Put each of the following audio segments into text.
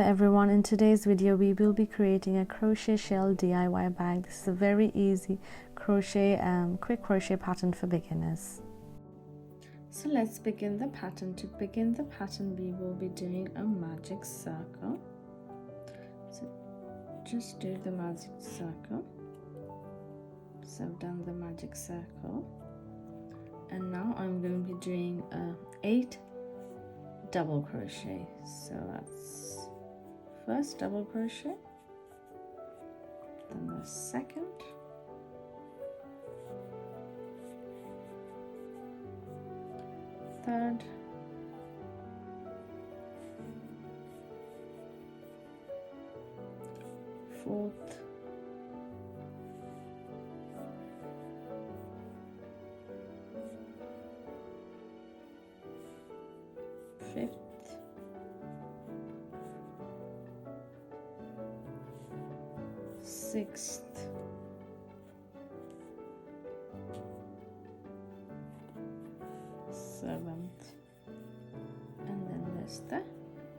everyone, in today's video we will be creating a crochet shell DIY bag. This is a very easy quick crochet pattern for beginners. So let's begin the pattern. To begin the pattern we will be doing a magic circle. So just do the magic circle. So I've done the magic circle, and now I'm going to be doing 8 double crochet. So that's first double crochet, then the second, third, fourth, fifth, sixth, seventh, and then there's the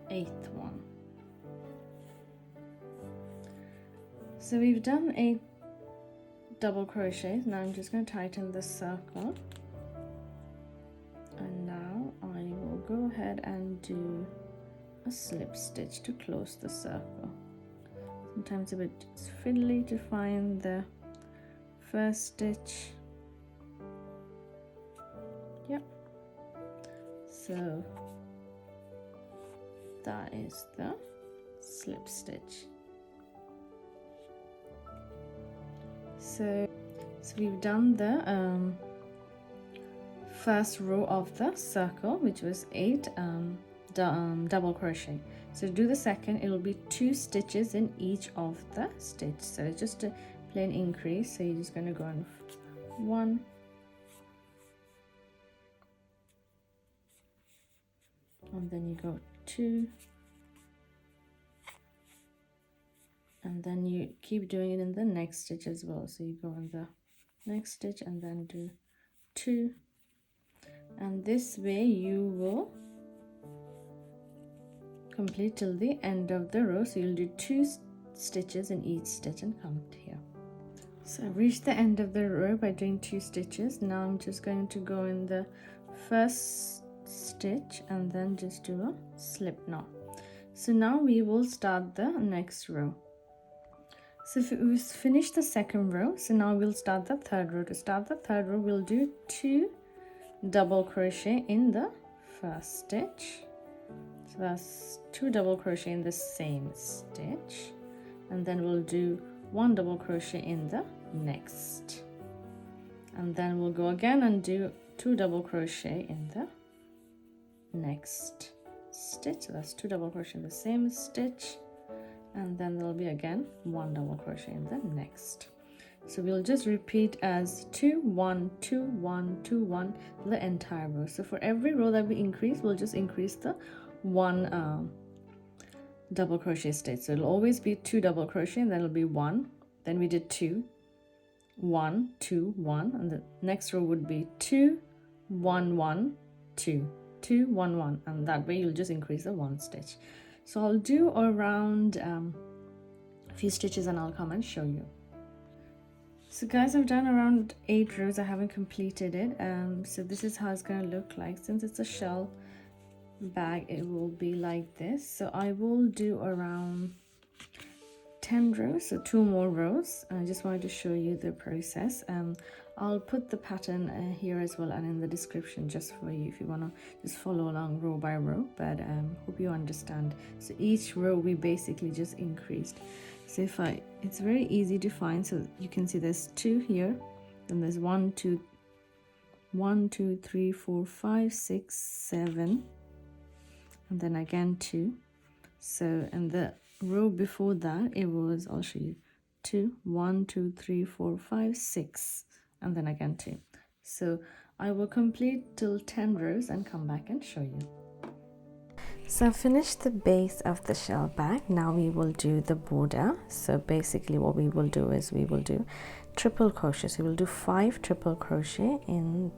8th one. So we've done 8 double crochets. Now I'm just going to tighten the circle, and now I will go ahead and do a slip stitch to close the circle. Sometimes a bit fiddly to find the first stitch. Yep, so that is the slip stitch. So we've done the first row of the circle, which was 8 double crochet. So to do the second, it will be 2 stitches in each of the stitch. So it's just a plain increase. So you're just going to go on 1, and then you go 2, and then you keep doing it in the next stitch as well. So you go on the next stitch and then do 2, and this way you will complete till the end of the row. So you'll do 2 stitches in each stitch and come here. So I've reached the end of the row by doing 2 stitches. Now I'm just going to go in the first stitch and then just do a slip knot. So now we will start the next row. So if we finish the second row, so now we'll start the third row. To start the third row, we'll do 2 double crochet in the first stitch. So that's 2 double crochet in the same stitch, and then we'll do 1 double crochet in the next, and then we'll go again and do 2 double crochet in the next stitch. So that's 2 double crochet in the same stitch, and then there'll be again 1 double crochet in the next. So we'll just repeat as 2 1 2 1 2 1 the entire row. So for every row that we increase, we'll just increase the 1 double crochet stitch. So it'll always be 2 double crochet, and then it'll be 1, then we did 2 1 2 1, and the next row would be 2 1 1 2 2 1 1, and that way you'll just increase the 1 stitch. So I'll do around a few stitches and I'll come and show you. So guys, I've done around 8 rows. I haven't completed it. So this is how it's going to look like. Since it's a shell bag, it will be like this. So I will do around 10 rows, so 2 more rows. I just wanted to show you the process. I'll put the pattern here as well and in the description just for you if you want to just follow along row by row, but hope you understand. So each row we basically just increased. So it's very easy to find. So you can see there's 2 here, then there's 1 2 3 4 5 6 7, and then again 2. So in the row before that, it was, I'll show you, 2 1 2 3 4 5 6, and then again 2. So I will complete till 10 rows and come back and show you. So I finished the base of the shell bag. Now we will do the border. So basically what we will do is we will do triple crochet. So we'll do 5 triple crochet in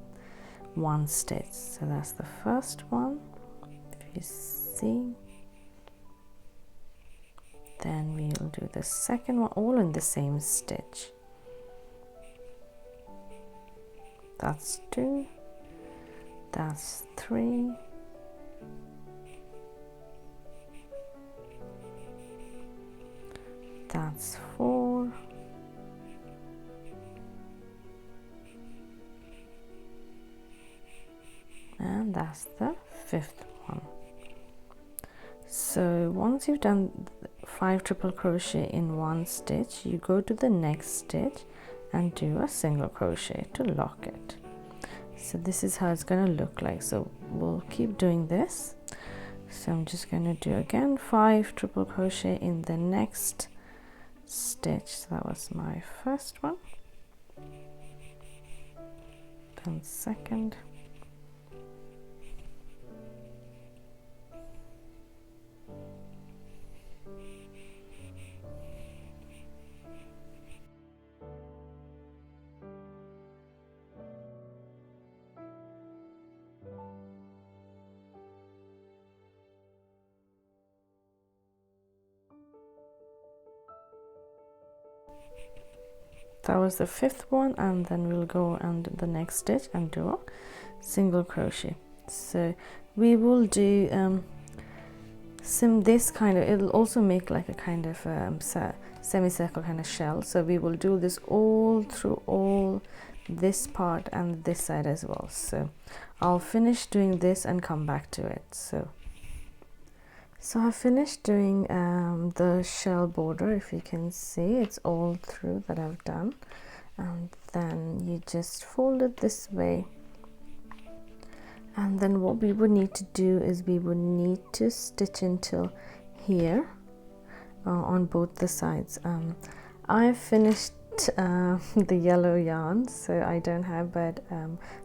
1 stitch. So that's the first one, if you see. then we'll do the second one all in the same stitch. That's 2, that's 3, that's 4, and that's the 5th one. So once you've done 5 triple crochet in one stitch, you go to the next stitch and do a single crochet to lock it. So this is how it's going to look like. So we'll keep doing this. So I'm just going to do again 5 triple crochet in the next stitch. So that was my first one, then second, that was the 5th one, and then we'll go under the next stitch and do a single crochet. So we will do this kind of, it'll also make like a kind of semicircle kind of shell. So we will do this all through all this part and this side as well. So I'll finish doing this and come back to it. So I finished doing the shell border. If you can see, it's all through that I've done, and then you just fold it this way, and then what we would need to do is we would need to stitch until here on both the sides. I finished the yellow yarn, so I don't have, but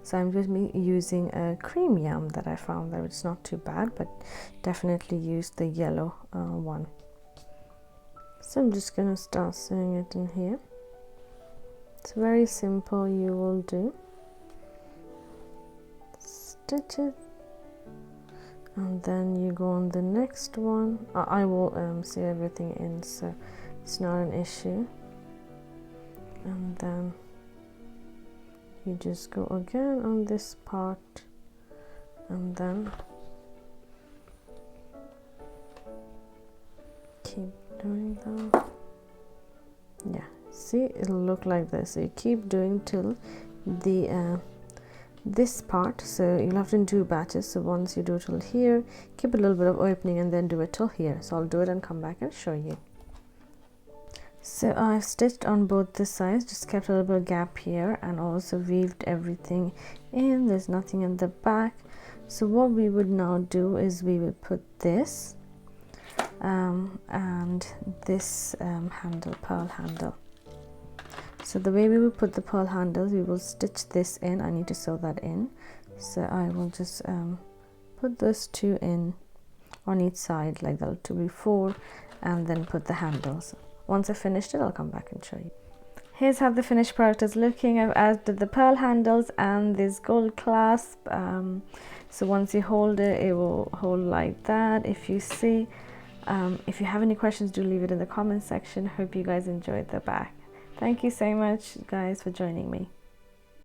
so I'm just using a cream yarn that I found that it's not too bad, but definitely use the yellow one. So I'm just gonna start sewing it in here. It's very simple. You will do stitch it, and then you go on the next one. I will sew everything in, so it's not an issue. And then you just go again on this part, and then keep doing that. Yeah, see, it'll look like this. So you keep doing till the this part. So you'll have to do 2 batches. So once you do till here, keep a little bit of opening and then do it till here. So I'll do it and come back and show you. So I've stitched on both the sides, just kept a little bit of gap here, and also weaved everything in. There's nothing in the back. So what we would now do is we would put this and this handle, pearl handle. So the way we will put the pearl handles, we will stitch this in. I need to sew that in. So I will just put those 2 in on each side, like that, to be 4, and then put the handles. Once I finished it, I'll come back and show you. Here's how the finished product is looking. I've added the pearl handles and this gold clasp. So once you hold it, it will hold like that. If you see, if you have any questions, do leave it in the comment section. Hope you guys enjoyed the bag. Thank you so much, guys, for joining me.